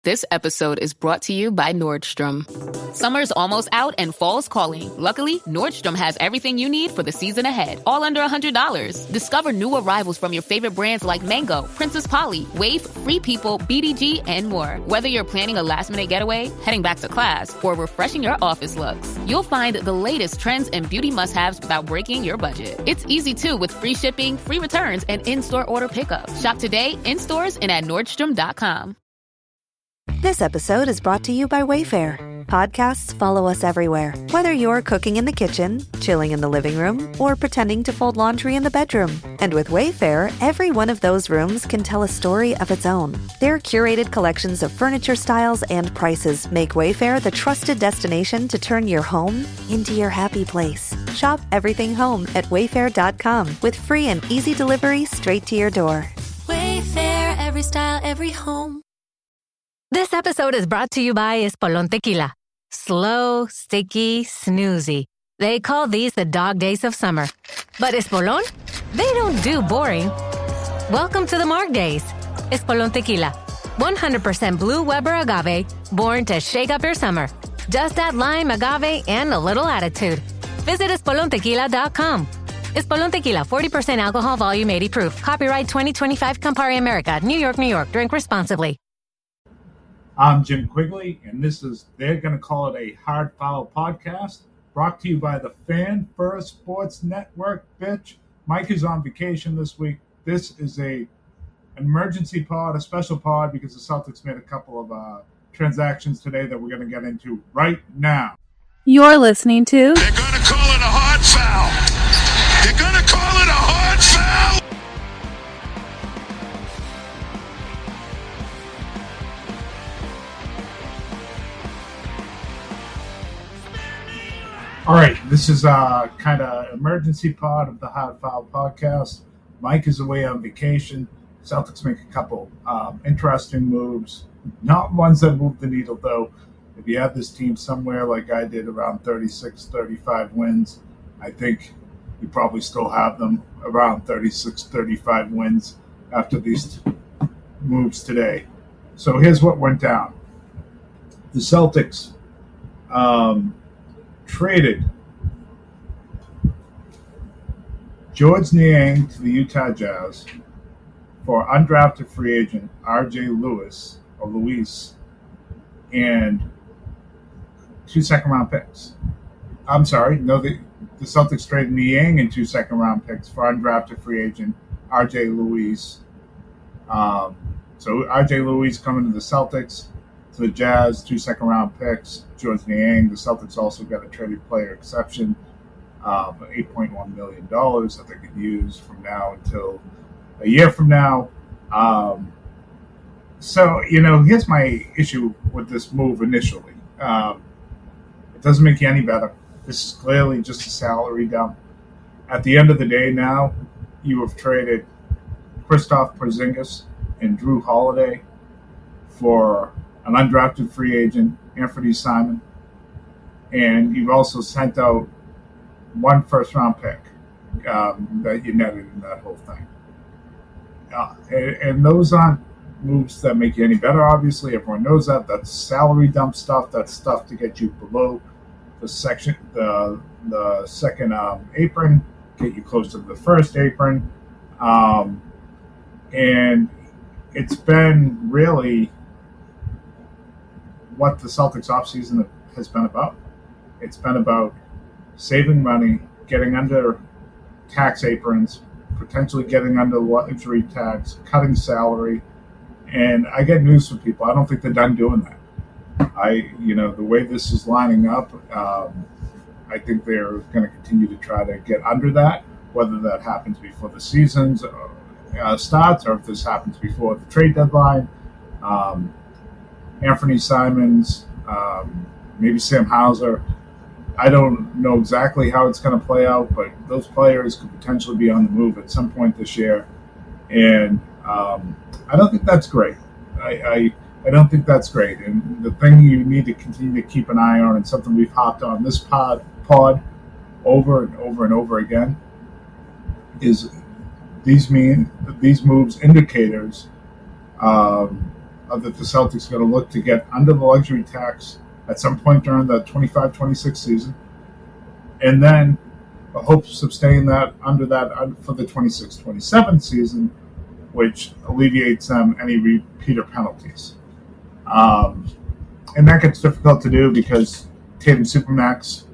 This episode is brought to you by Nordstrom. Summer's almost out and fall's calling. Luckily, Nordstrom has everything you need for the season ahead, all under $100. Discover new arrivals from your favorite brands like Mango, Princess Polly, Wave, Free People, BDG, and more. Whether you're planning a last-minute getaway, heading back to class, or refreshing your office looks, you'll find the latest trends and beauty must-haves without breaking your budget. It's easy, too, with free shipping, free returns, and in-store order pickup. Shop today, in stores, and at Nordstrom.com. This episode is brought to you by Wayfair. Podcasts follow us everywhere. Whether you're cooking in the kitchen, chilling in the living room, or pretending to fold laundry in the bedroom. And with Wayfair, every one of those rooms can tell a story of its own. Their curated collections of furniture styles and prices make Wayfair the trusted destination to turn your home into your happy place. Shop everything home at wayfair.com with free and easy delivery straight to your door. Wayfair, every style, every home. This episode is brought to you by Espolón Tequila. Slow, sticky, snoozy. They call these the dog days of summer. But Espolón? They don't do boring. Welcome to the Marg Days. Espolón Tequila. 100% blue Weber agave, born to shake up your summer. Just add lime, agave, and a little attitude. Visit espolontequila.com. Espolón Tequila, 40% alcohol, volume 80 proof. Copyright 2025 Campari America, New York, New York. Drink responsibly. I'm Jim Quigley, and they're going to call it a Hard Foul podcast, brought to you by the Fan First Sports Network, bitch. Mike is on vacation this week. This is an emergency pod, a special pod, because the Celtics made a couple of transactions today that we're going to get into right now. You're listening to... They're going to call it a hard foul. They're going to call it a hard foul. All right, this is kind of emergency pod of the Hard Foul podcast. Mike is away on vacation. Celtics make a couple interesting moves. Not ones that move the needle, though. If you have this team somewhere like I did, around 36, 35 wins, I think you probably still have them around 36, 35 wins after these moves today. So here's what went down. The Celtics traded George Niang to the Utah Jazz for undrafted free agent R.J. Lewis and 2 second-round picks. I'm sorry, no, the Celtics traded Niang and 2 second-round picks for undrafted free agent R.J. Lewis. So R.J. Lewis coming to the Celtics. To the Jazz, 2 second-round picks. George Niang, the Celtics also got a traded player exception of $8.1 million that they could use from now until a year from now. So, here's my issue with this move initially. It doesn't make you any better. This is clearly just a salary dump. At the end of the day now, you have traded Kristaps Porzingis and Drew Holiday for an undrafted free agent, Anthony Simon, and you've also sent out 1 first-round pick that you netted in that whole thing. And those aren't moves that make you any better, obviously. Everyone knows that. That's salary dump stuff. That's stuff to get you below the second apron, get you close to the first apron. And it's been really what the Celtics offseason has been about. It's been about saving money, getting under tax aprons, potentially getting under luxury tax, cutting salary. And I get news from people. I don't think they're done doing that. The way this is lining up, I think they're going to continue to try to get under that, whether that happens before the season starts or if this happens before the trade deadline. Anthony Simons, maybe Sam Hauser. I don't know exactly how it's going to play out, but those players could potentially be on the move at some point this year. And I don't think that's great. I don't think that's great. And the thing you need to continue to keep an eye on, and something we've hopped on this pod over and over and over again, is these moves indicators of that the Celtics are going to look to get under the luxury tax at some point during the 25-26 season, and then hopes of staying under that for the 26-27 season, which alleviates them any repeater penalties. And that gets difficult to do because Tatum Supermax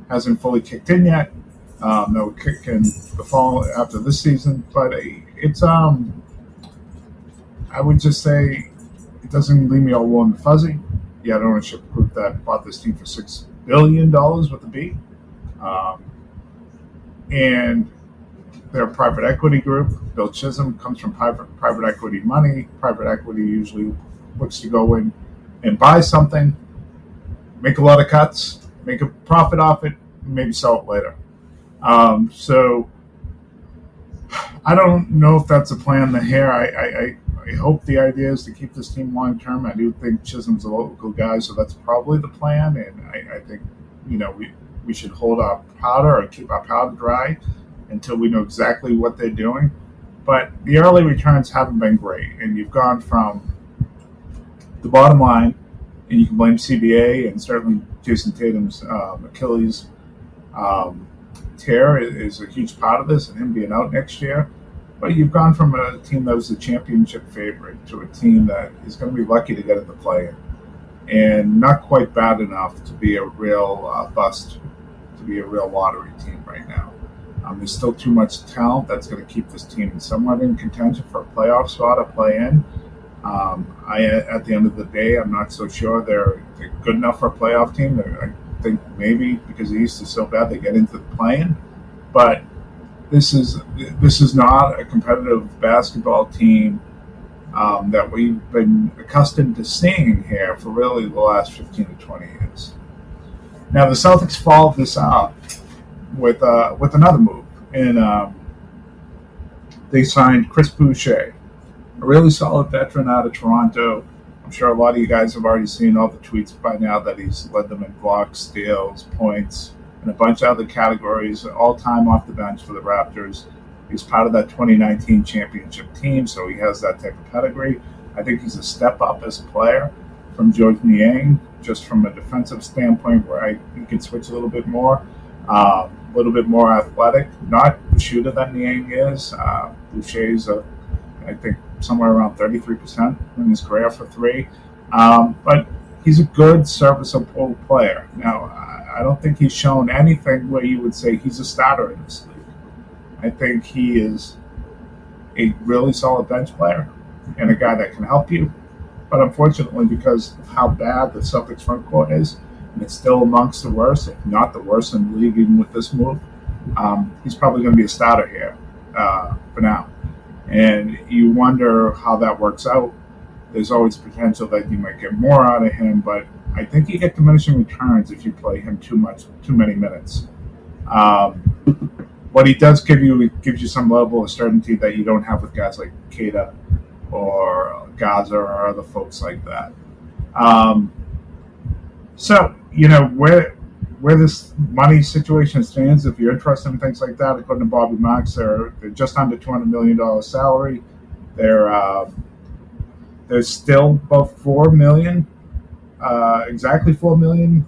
hasn't fully kicked in yet. They'll kick in the fall after this season, but it's I would just say it doesn't leave me all warm and fuzzy. You had an ownership group that bought this team for $6 billion with a B. And they're a private equity group. Bill Chisholm comes from private equity money. Private equity usually looks to go in and buy something, make a lot of cuts, make a profit off it, maybe sell it later. So I don't know if that's a plan here. I hope the idea is to keep this team long term. I do think Chisholm's a local guy, so that's probably the plan. And I think, we should hold our powder or keep our powder dry until we know exactly what they're doing. But the early returns haven't been great. And you've gone from the bottom line, and you can blame CBA and certainly Jason Tatum's Achilles tear is a huge part of this, and him being out next year. But you've gone from a team that was the championship favorite to a team that is going to be lucky to get in the play-in, and not quite bad enough to be a real bust, to be a real lottery team right now. There's still too much talent that's going to keep this team somewhat in contention for a playoff spot or play-in. At the end of the day, I'm not so sure they're good enough for a playoff team. I think maybe because the East is so bad they get into the play-in, but this is not a competitive basketball team that we've been accustomed to seeing here for really the last 15 to 20 years. Now the Celtics followed this up with another move, and they signed Chris Boucher, a really solid veteran out of Toronto. I'm sure a lot of you guys have already seen all the tweets by now that he's led them in blocks, steals, points, and a bunch of other categories, all time off the bench for the Raptors. He's part of that 2019 championship team, so he has that type of pedigree. I think he's a step up as a player from George Niang, just from a defensive standpoint where he can switch a little bit more athletic. Not the shooter that Niang is. Boucher's I think somewhere around 33% in his career for three. But he's a good, serviceable player. Now, I don't think he's shown anything where you would say he's a starter in this league. I think he is a really solid bench player and a guy that can help you. But unfortunately, because of how bad the Celtics front court is, and it's still amongst the worst, if not the worst in the league, even with this move, he's probably going to be a starter here for now. And you wonder how that works out. There's always potential that you might get more out of him, but I think you get diminishing returns if you play him too many minutes. What he does give you, it gives you some level of certainty that you don't have with guys like Keita or Gaza or other folks like that. So, where this money situation stands, if you're interested in things like that, according to Bobby Marks, they're just under $200 million salary. There's still about $4 million, exactly $4 million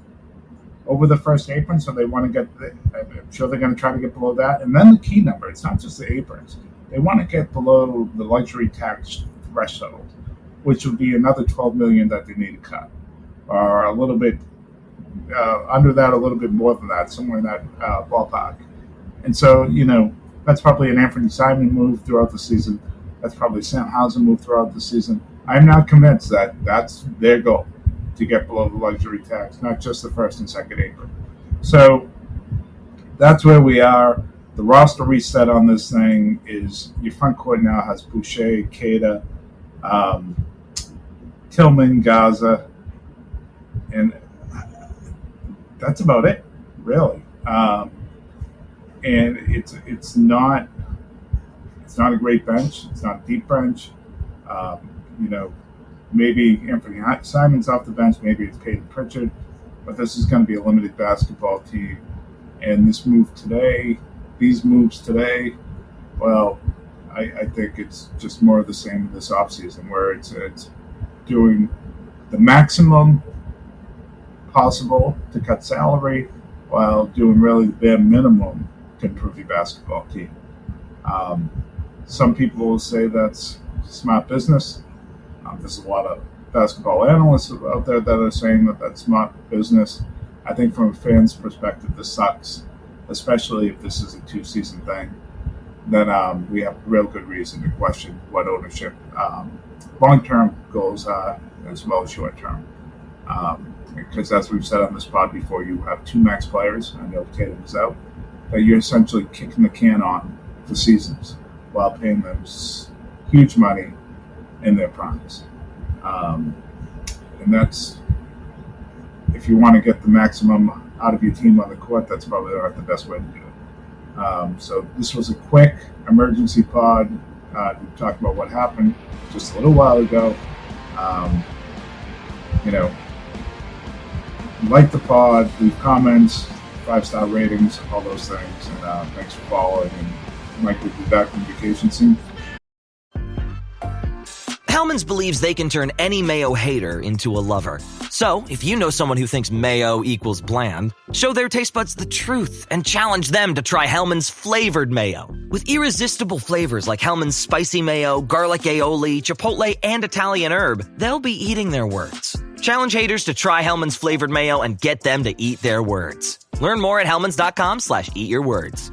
over the first apron, so they want to get, I'm sure they're going to try to get below that. And then the key number, it's not just the aprons. They want to get below the luxury tax threshold, which would be another $12 million that they need to cut, or a little bit under that, a little bit more than that, somewhere in that ballpark. And so, that's probably an Anthony Simon move throughout the season. That's probably a Sam Hauser move throughout the season. I'm not convinced that that's their goal, to get below the luxury tax, not just the first and second apron. So that's where we are. The roster reset on this thing is your front court now has Boucher, Keita, Tillman, Gaza, and that's about it, really. And it's not a great bench. It's not a deep bench. Maybe Anthony Simon's off the bench. Maybe it's Peyton Pritchard. But this is going to be a limited basketball team. And these moves today, well, I think it's just more of the same this offseason, where it's doing the maximum possible to cut salary while doing really the bare minimum to improve your basketball team. Some people will say that's smart business. There's a lot of basketball analysts out there that are saying that that's smart business. I think from a fan's perspective, this sucks, especially if this is a 2-season thing. Then we have real good reason to question what ownership long-term goals are as well as short-term. Because as we've said on this pod before, you have 2 max players. I know Tatum is out, that you're essentially kicking the can on for seasons while paying them huge money in their primes. And that's, if you want to get the maximum out of your team on the court, that's probably not the best way to do it. So this was a quick emergency pod. We talked about what happened just a little while ago. Like the pod, leave comments, 5-star ratings, all those things. And thanks for following. And Mike will be back from vacation soon. Hellmann's believes they can turn any mayo hater into a lover. So, if you know someone who thinks mayo equals bland, show their taste buds the truth and challenge them to try Hellmann's flavored mayo. With irresistible flavors like Hellmann's spicy mayo, garlic aioli, chipotle, and Italian herb, they'll be eating their words. Challenge haters to try Hellmann's flavored mayo and get them to eat their words. Learn more at hellmanns.com/eatyourwords.